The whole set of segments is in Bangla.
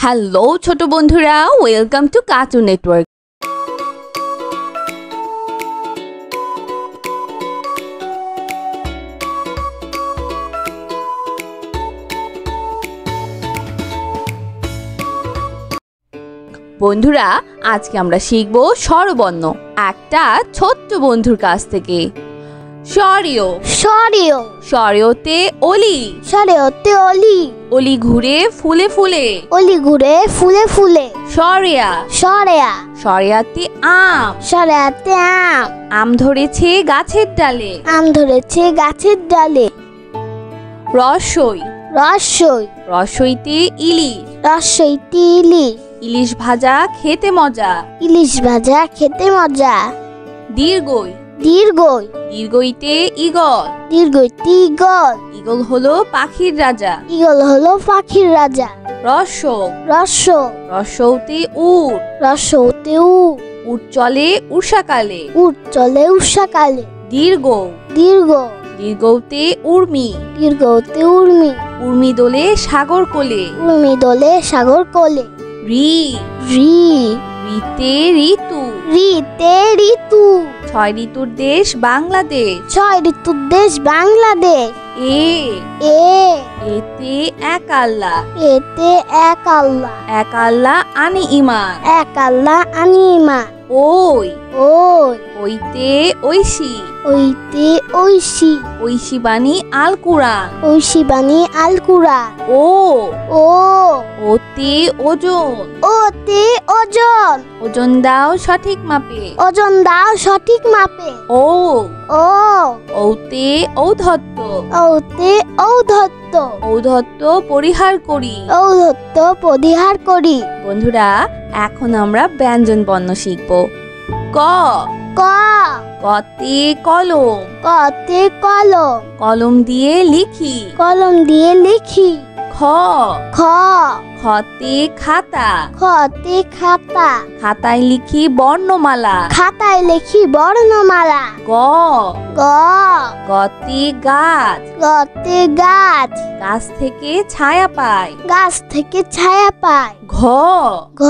হ্যালো ছোট বন্ধুরা, ওয়েলকাম টু কার্টুন নেটওয়ার্ক। বন্ধুরা, আজকে আমরা শিখব স্বরবর্ণ একটা ছোট্ট বন্ধুর কাছ থেকে। স্বরিয় স্বরিয় স্বরিয়তে অলি, স্বরিয়তে অলি, অলি ঘুরে ফুলে ফুলে, অলি ঘুরে ফুলে ফুলে। স্বরেয়া স্বরেয়া স্বরেয়াতে আম, স্বরেয়াতে আম, আম ধরেছে গাছের ডালে। আম ধরেছে গাছের ডালে। রসই রসই রসইতে ইলিশ, রসইতে ইলিশ, ইলিশ ভাজা খেতে মজা। ইলিশ ভাজা খেতে মজা। দীর্ঘই দীর্ঘই দীর্ঘইতে ইগল, দীর্ঘইতে ইগল, ইগল হলো পাখির রাজা। ইগল হলো পাখির রাজা। রসৌ রস রসৌতে উট, রসৌতে উট চলে উষাকালে। উট চলে উষাকালে। দীর্ঘ দীর্ঘ দীর্ঘতে উর্মি, দীর্ঘতে উর্মি, উর্মি দোলে সাগর কোলে। উর্মি দোলে সাগর কোলে। রি রি রিতে ঋতু, রিতে ঋতু, 6 ঋতুর দেশ বাংলাদেশ। 6 ঋতুর দেশ বাংলাদেশ। এ এ এতে এক আল্লাহ, এতে এক আল্লাহ, এক আল্লাহ আনি ইমান। এক আল্লাহ আনিমা। ওই ওই ওইতে ঐশী, ওইতে ঐশী, ঐশী বাণী আল কুরআন। ঐশী বাণী আল কুরআন। ও ও ওতে ওজন, ওতে ওজন, ওজন দাও সঠিক মাপে। ওজন দাও সঠিক মাপে। ও ও ঔতে ঔদ্ধত্য, ওতে ঔদ্ধত্য, ঔদ্ধত্য পরিহার করি। ঔদ্ধত্য পরিহার করি। বন্ধুরা, এখন আমরা ব্যঞ্জন বর্ণ শিখব। ক ক কতে কলম, কতে কলম, কলম দিয়ে লিখি। কলম দিয়ে লিখি। খ খ খতে খাতা, খতে খাতা, খাতায় লিখি বর্ণমালা। খাতায় লিখি বর্ণমালা। গ গ গতে গাছ, গতে গাছ, গাছ থেকে ছায়া পায়। গাছ থেকে ছায়া পায়। ঘ ঘ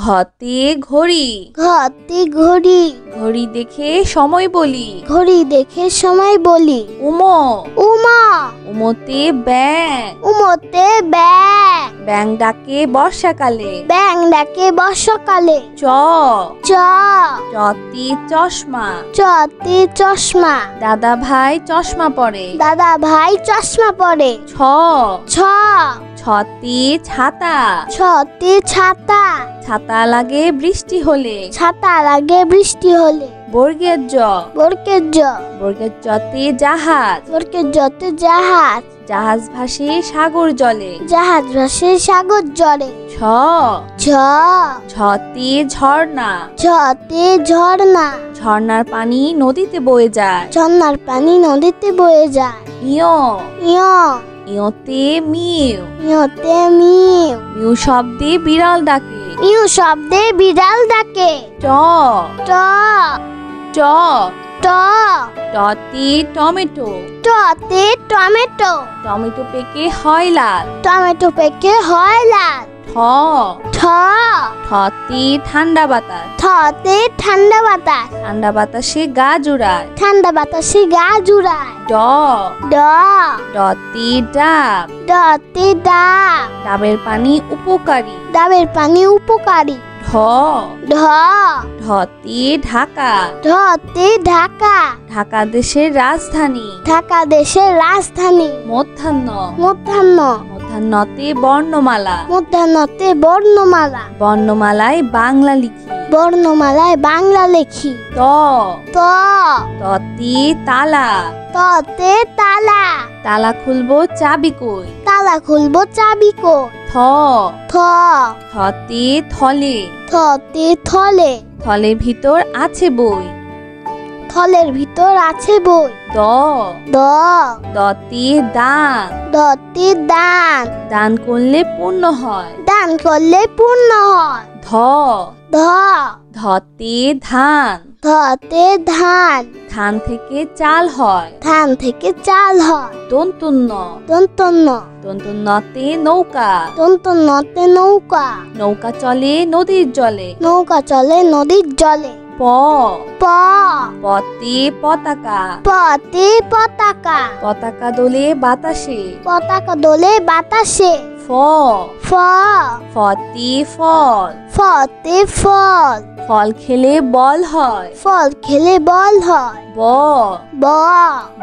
ঘতে ঘড়ি, ঘতে ঘড়ি, ঘড়ি দেখে সময় বলি। ঘড়ি দেখে সময় বলি। উম উমা উমতে ব্যাং, উমতে ব্যাং, ব্যাং ডাকে বর্ষাকালে। ব্যাং ডাকে বর্ষাকালে। চ চ চতে চশমা, চতে চশমা, দাদা ভাই চশমা পরে। দাদা ভাই চশমা পরে। ছ ছ ছতে ছাতা, ছতে ছাতা, ছাতা লাগে বৃষ্টি হলে। ছাতা লাগে বৃষ্টি হলে। বর্গের জ বর্গের জ, বর্গের জতে জাহাজ, বর্গের জতে জাহাজ, জাহাজ ভাসে সাগর জলে। জাহাজ ভাসে সাগর জলে। ছ ঝ ঝতে ঝর্ণা, ঝতে ঝর্ণা, ঝর্ণার পানি নদীতে বয়ে যায়। ঝর্ণার পানি নদীতে বয়ে যায়। ইয় ইয় ইয়তে মিউ, ইয়তে মিউ, মিউ শব্দে বিড়াল ডাকে। মিউ শব্দে বিড়াল ডাকে। ট ট ট ট টতে টমেটো, টতে টমেটো, টমেটো পেকে হয় লাল। টমেটো পেকে হয় লাল। ঠ ঠ ঠতে ঠান্ডা বাতাস, ঠতে ঠান্ডা বাতাস, ঠান্ডা বাতাসে গা জুড়ায়। ঠান্ডা বাতাসে গা জুড়ায়। ড ড ডতে ডাব, ডতে ডাব, ডাবের পানি উপকারী। ডাবের পানি উপকারী। ঢ ঢ ঢতে ঢাকা, ঢতে ঢাকা, ঢাকা দেশের রাজধানী। ঢাকা দেশের রাজধানী। মধ্যাহ্ন মধ্যাহ্ন মধ্যাহ্নতে বর্ণমালা, মধ্যাহ্নতে বর্ণমালা, বর্ণমালায় বাংলা লিখি। বর্ণমালায় বাংলা লেখি। ত ত ততে তালা, ততে তালা, তালা খুলবো চাবি কই। তালা খুলবো চাবি কই। থ থ থতে থলে, থতে থলে, থলের ভিতর আছে বই। থলের ভিতর আছে বই। দ দ দতে দান, দতে দান, দান করলে পূর্ণ হয়। দান করলে পূর্ণ হয়। ধ ধ ধতে ধান, ধতে ধান, ধান থেকে চাল হয়। ধান থেকে চাল হয়। দন্তন্য, দন্তন্য, দন্তন্যতে নৌকা, দন্তন্যতে নৌকা, নৌকা চলে নদীর জলে। নৌকা চলে নদীর জলে। প, প, পতে পতাকা, পতে পতাকা, পতাকা দোলে বাতাসে। পতাকা দোলে বাতাসে। ফ, ফ, ফতে ফল, ফতে ফল, ফল খেলে বল হয়। ফল খেলে বল হয়। ব, ব,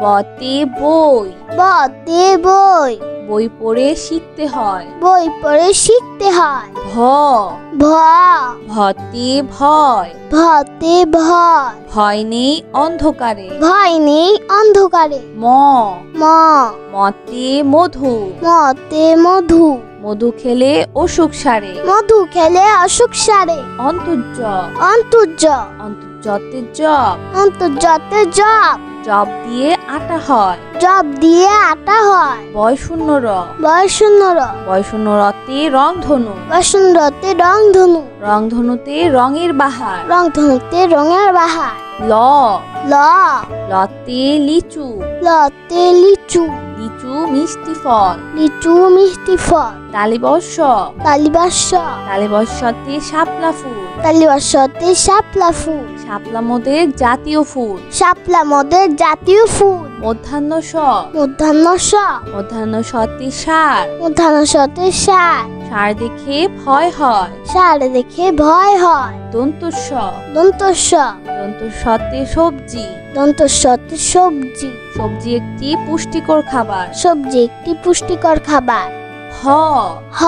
বতে বই, বতে বই, বই পড়ে শিখতে হয়। বই পড়ে শিখতে হয়। ভ, ভ, ভতে ভয়, ভতে ভয়, ভয় নেই অন্ধকারে। ভয় নেই অন্ধকারে। ম, ম, মতে মধু, মতে মধু, মধু খেলে অসুখ সারে। মধু খেলে অসুখ সারে। অন্তর্য, অন্তর্য, অন্তর্যতে জব, অন্তর্যতে জব, জব দিয়ে আটা হয়। জব দিয়ে আটা হয়। বয় শূন্য র, বয়শূন্য র, বয় শূন্য রতে রংধনু, বসন্ততে রংধনু, রংধনুতে রঙের বাহার। রংধনুতে রঙের বাহার। ল, ল, লতে লিচু, লতে লিচু, লিচু মিষ্টি ফল। লিচু মিষ্টি ফল। তালিবর্ষ, তালিবাস্য, তালিবর্ষতে শাপলা ফুল, তালিবাস্যতে শাপলা ফুল, শাপলা মোদের জাতীয় ফুল। শাপলা মদের জাতীয় ফুল। মধ্যাহ্ন স, মধ্যাহ্ন স, মধ্যাহ্ন সতে সার, মধ্যাহ্ন সতে সার, সার দেখে ভয় হয়। সার দেখে ভয় হয়। দন্তস্ব, দন্তস্ব, দন্তস্বতে সবজি, দন্তস্বতে সবজি, সবজি একটি পুষ্টিকর খাবার। সবজি একটি পুষ্টিকর খাবার। হ, হ,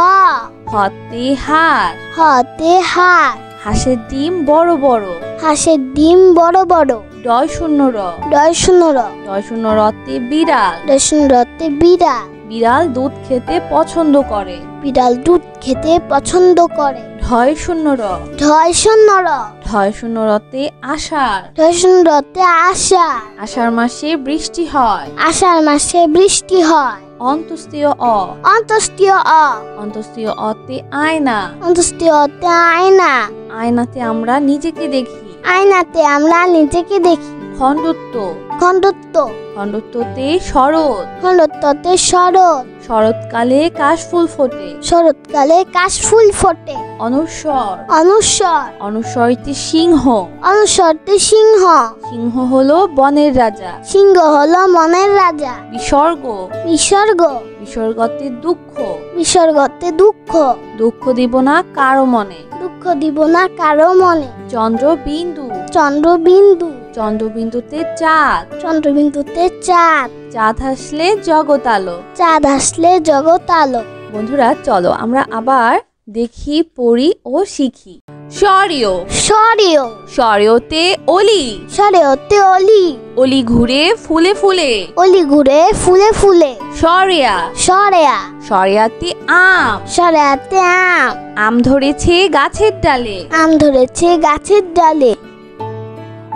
হতে হাড়, হতে হাড়, হাঁসের ডিম বড় বড়। হাঁসের ডিম বড় বড়। ডয় শূন্য র, ডয় শূন্য র, ডয় শূন্য রতে বিড়াল, ডয় রতে বিড়াল, বিড়াল দুধ খেতে পছন্দ করে। বিড়াল দুধ খেতে পছন্দ করে। ঢয় শূন্য র, ঢয় শূন্য র, ঢয় শূন্য রতে আষাঢ়, ঢয় শূন্য রতে আষাঢ়, আষাঢ় মাসে বৃষ্টি হয়। আষাঢ় মাসে বৃষ্টি হয়। অন্তস্তীয় অ, অন্তস্তীয় অ, অন্তস্তীয় অতে আয়না, অন্তস্তীয় অতে আয়না, আয়নাতে আমরা নিজেকে দেখি। আয়নাতে আমরা নিজেকে দেখি। খণ্ডত্ব, খণ্ডত্ব, খণ্ডত্বতে শরৎ, খণ্ডত্বতে শরৎ, শরৎকালে কাশফুল ফোটে। শরৎকালে কাশফুল ফোটে। অনুস্বর, অনুস্বর, অনুস্বরটি সিংহ, অনুস্বরতে সিংহ, সিংহ হলো বনের রাজা। সিংহ হলো মনের রাজা। বিসর্গ, বিসর্গ, বিসর্গতে দুঃখ, বিসর্গতে দুঃখ, দুঃখ দিব না কারো মনে। দুঃখ দিব না কারো মনে। চন্দ্রবিন্দু, চন্দ্রবিন্দু, চন্দ্রবিন্দুতে চাঁদ, চন্দ্রবিন্দুতে চাঁদ, চাঁদ হাসলে জগৎ আলো। চাঁদ আসলে জগৎ আলো। বন্ধুরা চলো আমরা আবার দেখি, পড়ি ও শিখি। স্বরীয়, স্বরীয়, স্বরীয়তে অলি, স্বরেয়তে অলি, অলি ঘুরে ফুলে ফুলে। অলি ঘুরে ফুলে ফুলে। স্বরেয়া, স্বরেয়া, স্বরেয়াতে আম, স্বরেয়াতে আম, আম ধরেছে গাছের ডালে। আম ধরেছে গাছের ডালে।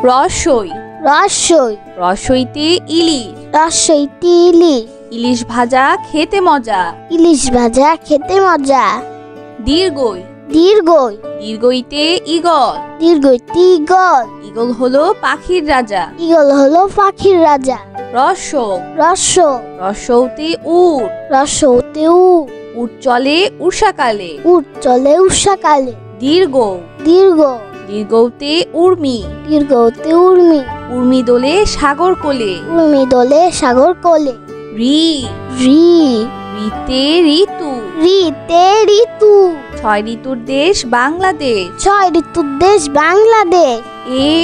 রসই, রসই, রসইতে ইলিশ, রসইতে ইলিশ, ইলিশ ভাজা খেতে মজা। ইলিশ ভাজা খেতে মজা। দীর্ঘই, দীর্ঘই, দীর্ঘইতে ইগল, দীর্ঘইতে ইগল, ইগল হলো পাখির রাজা। ইগল হলো পাখির রাজা। রস, রস, রসৌতে উট, রসৌতে উট, উট চলে উষাকালে। উট চলে উষাকালে। দীর্ঘ, দীর্ঘ, দীর্ঘতে উর্মি, দীর্ঘতে উর্মি, উর্মি দোলে সাগর কোলে। উর্মি দোলে সাগর কোলে। রি, রি, রিতে ঋতু, রিতে ঋতু, 6 ঋতুর দেশ বাংলাদেশ। 6 ঋতুর দেশ বাংলাদেশ। এ,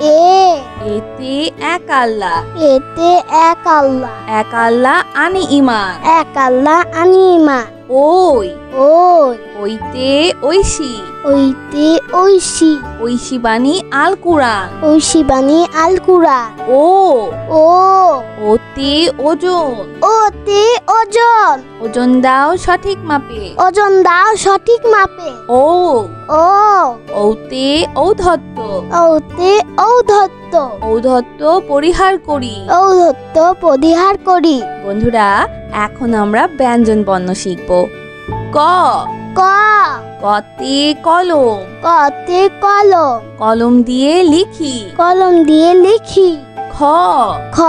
এ, এতে এক আল্লাহ, এতে এক আল্লাহ, এক আল্লাহ আনি ইমান। এক আল্লাহ আনিমা। ওই, ওই, ওইতে ঐশী, ওইতে ঐশী, ঐশী বাণী আল কুরআন। ঐশী বাণী আল কুরআন। ও, ও, ওতে ওজন, ওতে ওজন, ওজন দাও সঠিক মাপে। ওজন দাও সঠিক মাপে। ও, ও, ঔতে ঔদ্ধত্য, ওতে ঔদ্ধত্য, ঔদ্ধত্য পরিহার করি। ঔদ্ধত্য পরিহার করি। বন্ধুরা এখন আমরা ব্যঞ্জন বর্ণ শিখব। ক, ক, কতে কলম, কতে কলম, কলম দিয়ে লিখি। কলম দিয়ে লিখি। খ, খ,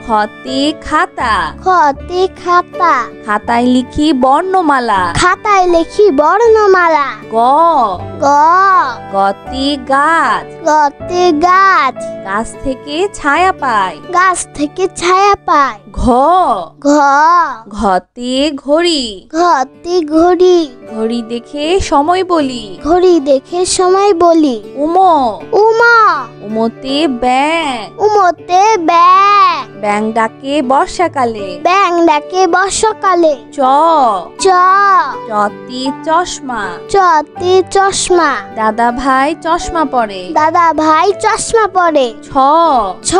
খতে খাতা, খতে খাতা, খাতায় লিখি বর্ণমালা। খাতায় লিখি বর্ণমালা। গ, গ, গতে গাছ, গতে গাছ, গাছ থেকে ছায়া পায়। গাছ থেকে ছায়া পায়। ঘ, ঘ, ঘতে ঘড়ি, ঘতে ঘড়ি, ঘড়ি দেখে সময় বলি। ঘড়ি দেখে সময় বলি। উম, উমা, উমতে ব্যাং, উমতে ব্যাং, ব্যাং ডাকে বর্ষাকালে। ব্যাং ডাকে বর্ষাকালে। চ, চ, চতে চশমা, চতে চশমা, দাদা ভাই চশমা পরে। দাদা ভাই চশমা পরে। ছ, ছ,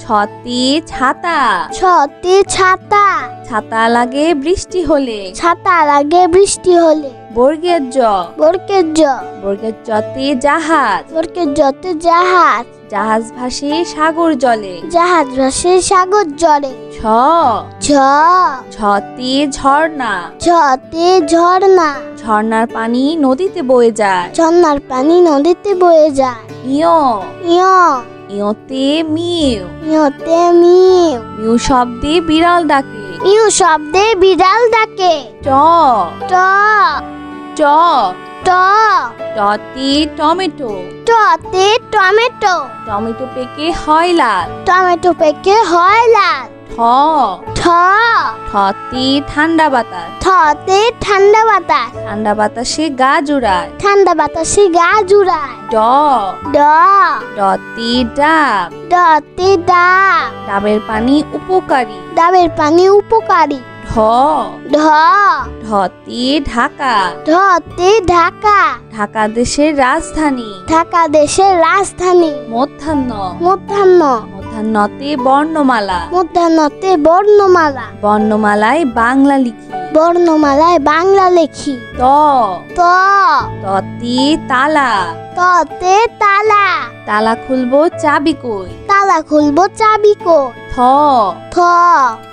ছতে ছাতা, ছতে ছাতা, ছাতা লাগে বৃষ্টি হলে। ছাতা লাগে বৃষ্টি হলে। বর্গের জ, বর্গের জ, বর্গের জতে জাহাজ, বর্গের জতে জাহাজ, জাহাজ ভাসে সাগর জলে। জাহাজ ভাসে সাগর জলে। ছ, ঝ, ঝতে ঝর্ণা, ঝতে ঝর্ণা, ঝর্ণার পানি নদীতে বয়ে যায়। ঝর্ণার পানি নদীতে বয়ে যায়। ইয়, ইয়, ইয়তে মিউ, ইয়তে মিউ, মিউ শব্দে বিড়াল ডাকে। ইউ শব্দে বিড়াল ডাকে। ট, ট, ট, ট, টতে টমেটো, টতে টমেটো, টমেটো পেকে হয় লাল। টমেটো পেকে হয় লাল। ঠ, ঠ, ঠতে ঠান্ডা বাতাস, ঠতে ঠান্ডা বাতাস, ঠান্ডা বাতাসে গা জুড়ায়। ঠান্ডা বাতাসে গা জুড়ায়। ড, ড, ডতে ডাব, ডতে ডাব, ডাবের পানি উপকারী। ডাবের পানি উপকারী। ঢ, ঢ, ঢতে ঢাকা, ঢতে ঢাকা, ঢাকা দেশের রাজধানী। ঢাকা দেশের রাজধানী। মধ্যাহ্ন, মধ্যাহ্ন, মধ্যাহ্নতে বর্ণমালা, মধ্যাহ্নতে বর্ণমালা, বর্ণমালায় বাংলা লিখি। বর্ণমালায় বাংলা লেখি। ত, ত, ততে তালা, ততে তালা, তালা খুলবো চাবি কই। তালা খুলবো চাবি কই। থ, থ,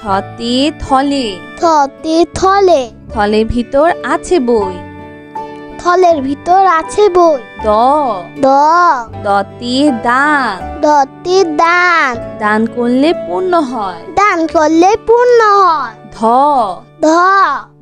থতে থলে, থতে থলে, থলের ভিতর আছে বই। থলের ভিতর আছে বই। দ, দ, দতে দান, দতে দান, দান করলে পূর্ণ হয়। দান করলে পূর্ণ হয়। ধ, ধ,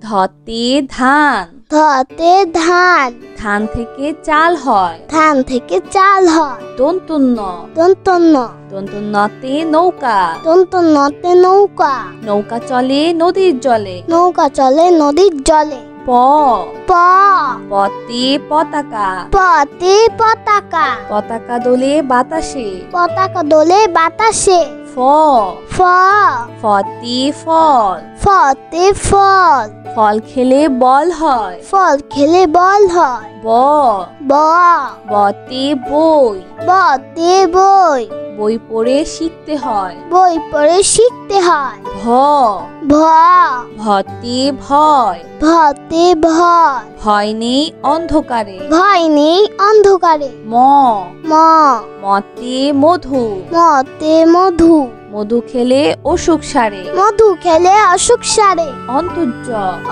ধতে ধান, ধতে ধান, ধান থেকে চাল হয়। ধান থেকে চাল হয়। দন্তন্য, দন্তন্য, দন্তন্যতে নৌকা, দন্তন্যতে নৌকা, নৌকা চলে নদীর জলে। নৌকা চলে নদীর জলে। প, প, পতে পতাকা, পতে পতাকা, পতাকা দোলে বাতাসে। পতাকা দোলে বাতাসে। ফ, ফ, ফতে ফল, ফতে ফল, ফল খেলে বল হয়। ফল খেলে বল হয়। ব, ব, বতে বই, বতে বই, বই পড়ে শিখতে হয়। বই পড়ে শিখতে হয়। ভ, ভ, ভতে ভয়, ভতে ভয়, ভয় নেই অন্ধকারে। ভয় নেই অন্ধকারে। ম, ম, মতে মধু, মতে মধু, মধু খেলে অসুখ সারে। মধু খেলে অসুখ সারে। অন্তর্য,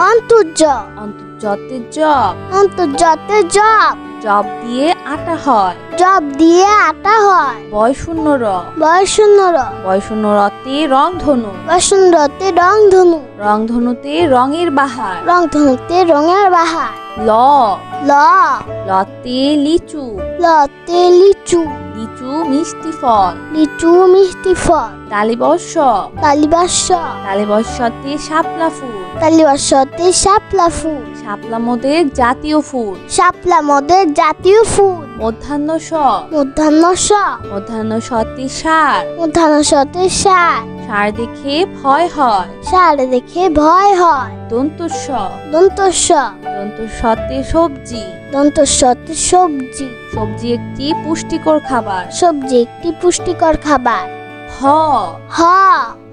অন্তর্য, অন্তর্যতে জব, অন্তর্যতে জব, জব দিয়ে আটা হয়। জব দিয়ে আটা হয়। বয় শূন্য র, বয়শূন্য র, বয় শূন্য রতে রংধনু, বসন্ততে রংধনু, রংধনুতে রঙের বাহার। রংধনুতে রঙের বাহার। ল, ল, লতে লিচু, লতে লিচু, লিচু মিষ্টি ফল। লিচু মিষ্টি ফল। তালিবর্ষ, তালিবাস্য, তালিবর্ষতে শাপলা ফুল, তালিবাস্যতে শাপলা ফুল, শাপলা মোদের জাতীয় ফুল। শাপলা মদের জাতীয় ফুল। মধ্যাহ্ন স, মধ্যাহ্ন স, মধ্যাহ্ন সতে সার, মধ্যাহ্ন সতে সার, সার দেখে ভয় হয়। সার দেখে ভয় হয়। দন্তস্ব, দন্তস্ব, দন্তস্বতে সবজি, দন্তস্বতে সবজি, সবজি একটি পুষ্টিকর খাবার। সবজি একটি পুষ্টিকর খাবার। হ, হ,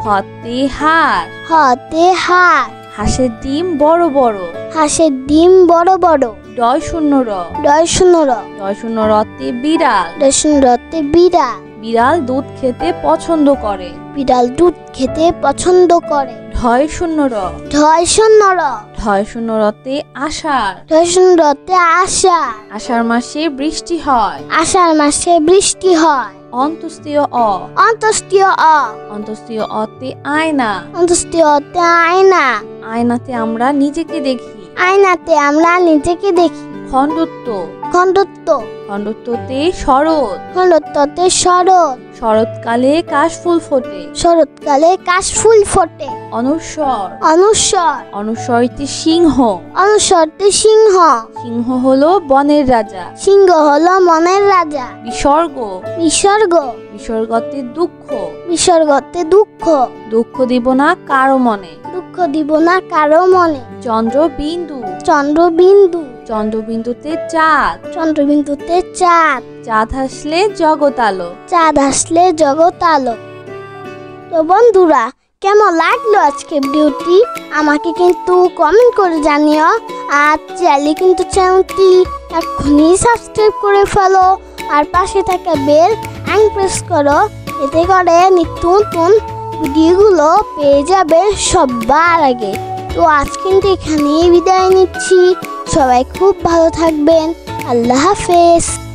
হতে হাঁস, হতে হাঁস, হাঁসের ডিম বড় বড়। হাঁসের ডিম বড় বড়। ডয় শূন্য র, ডয় শূন্য র, ডয় শূন্য রতে বিড়াল, ডয় শূন্য রতে বিড়াল, বিড়াল দুধ খেতে পছন্দ করে। বিড়াল দুধ খেতে পছন্দ করে। ঢ, ঢয় শূন্য র। ঢয় শূন্য র। ঢয় শূন্য রতে আষাঢ়। ঢয় শূন্য রতে আষাঢ়। আষাঢ় মাসে বৃষ্টি হয়। আষাঢ় মাসে বৃষ্টি হয়। অন্তস্তীয় অ। অন্তস্তীয় অ। অন্তস্তীয় অতে আয়না। অন্তস্তীয় অতে আয়না। আয়নাতে আমরা নিজেকে দেখি। আয়নাতে আমরা নিজেকে দেখি। খণ্ডত্ব। খণ্ডত্ব। খণ্ডত্বতে শরৎ। খণ্ডত্বতে শরৎ। শরৎকালে কাশফুল ফোটে। শরৎকালে কাশফুল ফোটে। অনুস্বর। অনুস্বর। অনুস্বরতে সিংহ। অনুস্বরতে সিংহ। সিংহ হলো বনের রাজা। সিংহ হলো মনের রাজা। বিসর্গ। বিসর্গ। বিসর্গতে দুঃখ। বিসর্গতে দুঃখ। দুঃখ দিব না কারো মনে। দুঃখ দিব না কারো মনে। চন্দ্রবিন্দু। চন্দ্রবিন্দু। চন্দ্রবিন্দুতে চাঁদ। চন্দ্রবিন্দুতে চাঁদ। চাঁদ হাসলে জগৎ আলো। চাঁদ আসলে জগৎ আলো। তো বন্ধুরা, কেমন লাগলো আজকে ভিডিওটি আমাকে কিন্তু কমেন্ট করে জানিও। আর চাইলে কিন্তু চ্যানেলটি এখনই সাবস্ক্রাইব করে ফেলো আর পাশে থাকা বেল আইকন প্রেস করো, এতে করে নিত্য নতুন ভিডিওগুলো পেয়ে যাবে সবার আগে। তো আজ কিন্তু এখানেই বিদায় নিচ্ছি। সবাই খুব ভালো থাকবেন। আল্লাহ হাফেজ।